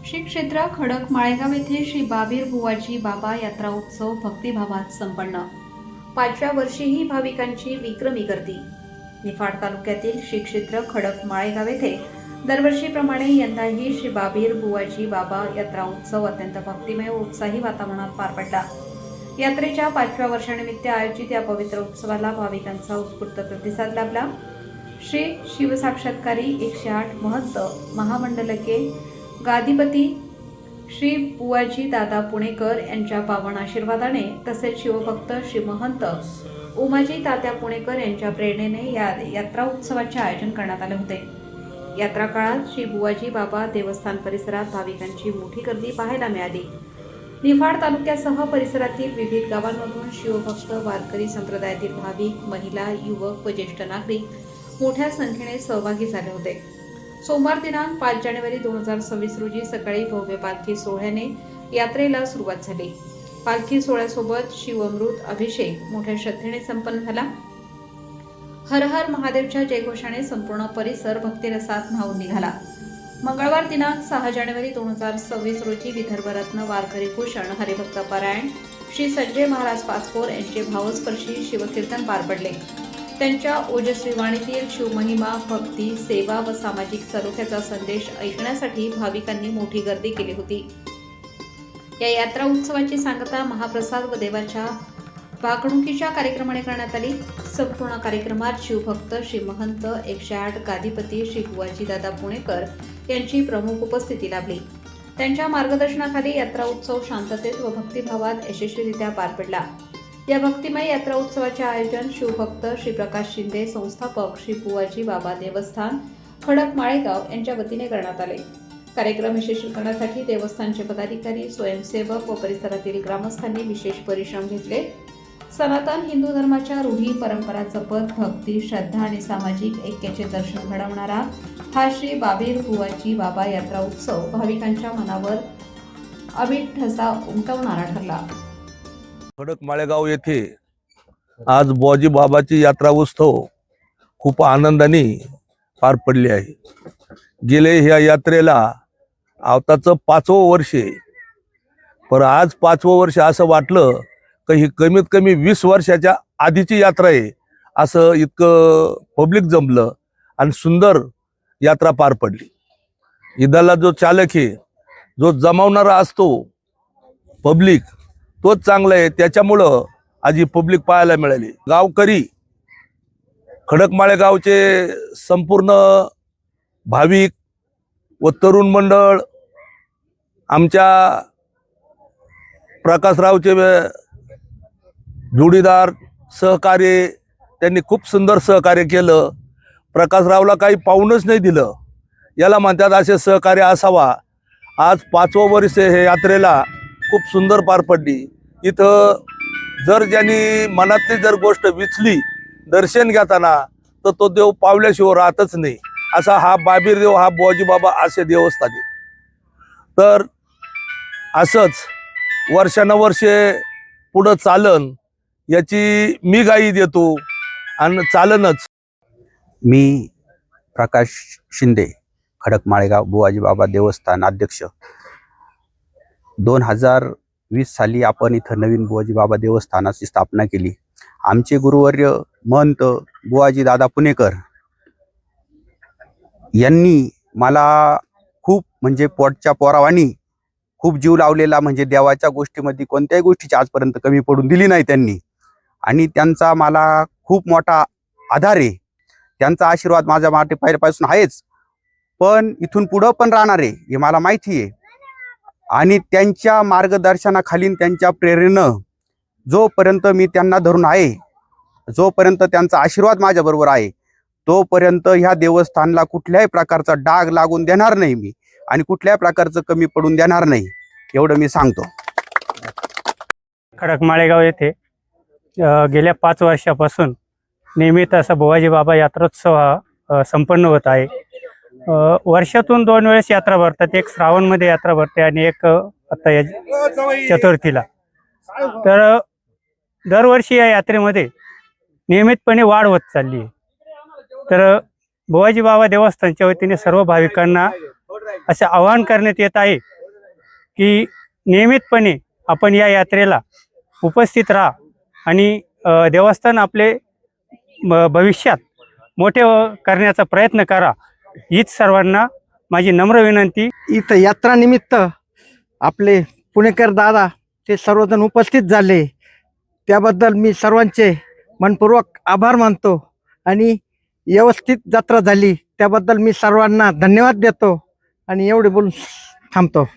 श्री क्षेत्र खडक माळेगाव येथे श्री बाबीर बुवाजी बाबा यात्रा उत्सव भक्तिभावात संपन्न। 5व्या वर्षीही भाविकांची विक्रमी गर्दी। निफाड तालुक्यातील श्री क्षेत्र खडक माळेगाव येथे दरवर्षीप्रमाणे यंदाही श्री बाबीर बुवाजी बाबा यात्रा उत्सव अत्यंत भक्तिमय व उत्साही वातावरणात पार पडला। यात्रेच्या 5व्या वर्षानिमित्त आयोजित या पवित्र उत्सवाला भाविकांचा उत्स्फूर्त प्रतिसाद लाभला। श्री शिवसाक्षात्कारी 108 महंत महामंडलके गादीपती श्री बुवाजी दादा पुणेकर यांच्या पावन आशीर्वादाने तसेच शिवभक्त श्री महंत उमाजी तात्या पुणेकर यांच्या प्रेरणेने या यात्रा उत्सवाचे आयोजन करण्यात आले होते। यात्रा काळात श्री बुवाजी बाबा देवस्थान परिसरात भाविकांची मोठी गर्दी पाहायला मिळाली। निफाड तालुक्यासह परिसरातील विविध गावांमधून शिवभक्त वारकरी संप्रदायातील भाविक, महिला, युवक व ज्येष्ठ नागरिक मोठ्या संख्येने सहभागी झाले होते। सोमवार दिनांक 5 जानेवारी 2026 रोजी सकाळी भव्य पालखी सोहळ्याने यात्रेला सुरुवात झाली। पालखी सोहळ्यासोबत शिवअमृत अभिषेक मोठ्या श्रद्धेने संपन्न झाला। हर हर महादेवच्या जयघोषाने संपूर्ण परिसर भक्तिरसात न्हाऊन निघाला। मंगळवार दिनांक 6 जानेवारी 2026 रोजी विदर्भ रत्न वारकरी भूषण हरिभक्त पारायण श्री संजय महाराज पाचपोर यांचे भावस्पर्शी शिवकीर्तन पार पडले। त्यांच्या ओजस्वी वाणीतील शिवमहिमा, भक्ती, सेवा व सामाजिक सलोख्याचा संदेश ऐकण्यासाठी भाविकांनी मोठी गर्दी केली होती। या यात्रा उत्सवाची सांगता महाप्रसाद व देवाच्या भाकणुकीच्या कार्यक्रमाने करण्यात आली। संपूर्ण कार्यक्रमात शिवभक्त श्री महंत 108 गादीपती श्री बुवाजी दादा पुणेकर यांची प्रमुख उपस्थिती लाभली। त्यांच्या मार्गदर्शनाखाली यात्रा उत्सव शांततेत व भक्तिभावात यशस्वीरित्या पार पडला। या भक्तिमय यात्रा उत्सवाचे आयोजन शिवभक्त श्री प्रकाश शिंदे, संस्थापक श्री बुवाजी बाबा देवस्थान खडक माळेगाव यांच्या वतीने करण्यात आले। कार्यक्रम यशस्वी करण्यासाठी देवस्थानचे पदाधिकारी, स्वयंसेवक व परिसरातील ग्रामस्थांनी विशेष परिश्रम घेतले। सनातन हिंदू धर्माच्या रूढी परंपरा जपत भक्ती, श्रद्धा आणि सामाजिक ऐक्याचे दर्शन घडवणारा हा श्री बाबीर बुवाजी बाबा यात्रा उत्सव भाविकांच्या मनावर अमिट ठसा उमटवणारा ठरला। खडक माळेगाव येथे आज बुवाजी बाबाची यात्रा उत्सव खूप आनंदाने पार पडले आहे। गेले ह्या यात्रेला आवताचं 5वं वर्ष आहे, पण आज 5वं वर्ष असं वाटलं की ही कमीत कमी 20 वर्षाच्या आधीची यात्रा आहे। असं इतकं पब्लिक जमलं आणि सुंदर यात्रा पार पडली। ईदाला जो चालक आहे, जो जमावणारा असतो पब्लिक, तोच चांगला आहे। त्याच्यामुळं आज ही पब्लिक पाहायला मिळाली। गावकरी, खडक माळेगावचे संपूर्ण भाविक व तरुण मंडळ, आमच्या प्रकाशरावचे जोडीदार सहकार्य, त्यांनी खूप सुंदर सहकार्य केलं। प्रकाशरावला काही पाहूनच नाही दिलं, याला म्हणतात असे सहकार्य असावा। आज 5वं वर्ष हे यात्रेला खूप सुंदर पार पडली। इथं जर ज्यांनी मनातली जर गोष्ट विचली दर्शन घेताना, तर तो देव पावल्याशिवाय राहतच नाही। असा हा बाबीर देव, हा बुवाजी बाबा असे देवस्थान आहे। तर असंच वर्षानुवर्षे पुढं चालन याची मी ग्वाही देतो आणि चालनच। मी प्रकाश शिंदे, खडक माळेगाव बुवाजी बाबा देवस्थान अध्यक्ष। 2020 साली आपण इथं नवीन बुवाजी बाबा देवस्थानाची स्थापना केली। आमचे गुरुवर्य महंत बुवाजी दादा पुणेकर यांनी मला खूप म्हणजे पोटच्या पोरावानी खूप जीव लावलेला, म्हणजे देवाच्या गोष्टीमध्ये कोणत्याही गोष्टीची आजपर्यंत कमी पडून दिली नाही त्यांनी, आणि त्यांचा मला खूप मोठा आधार आहे। त्यांचा आशीर्वाद माझ्या माटे पहिल्यापासून आहेच, पण इथून पुढं पण राहणार आहे हे मला माहिती आहे। आणि त्यांच्या मार्गदर्शनाखाली, त्यांच्या प्रेरणेनं जोपर्यंत मी त्यांना धरून आहे, जोपर्यंत त्यांचा आशीर्वाद माझ्या बरोबर आहे, तोपर्यंत ह्या देवस्थानला कुठल्याही प्रकारचा डाग लागून देणार नाही मी, आणि कुठल्याही प्रकारचं कमी पडून देणार नाही, एवढं मी सांगतो। खडक माळेगाव येथे गेल्या 5 वर्षापासून नियमित असा बुवाजी बाबा यात्रोत्सव संपन्न होत आहे। वर्षातून 2 वेळेस यात्रा भरतात, एक श्रावणमध्ये यात्रा भरते आणि एक आता या चतुर्थीला। तर दरवर्षी या यात्रेमध्ये नियमितपणे वाढ होत चालली आहे। तर बुवाजी बाबा देवस्थानच्या वतीने सर्व भाविकांना असे आवाहन करण्यात येत आहे की नियमितपणे आपण या यात्रेला उपस्थित राहा आणि देवस्थान आपले भविष्यात मोठे करण्याचा प्रयत्न करा, हीच सर्वांना माझी नम्र विनंती. इथं यात्रानिमित्त आपले पुणेकर दादा ते सर्वजण उपस्थित झाले, त्याबद्दल मी सर्वांचे मनपूर्वक आभार मानतो आणि व्यवस्थित जत्रा झाली त्याबद्दल मी सर्वांना धन्यवाद देतो आणि एवढे बोलून थांबतो.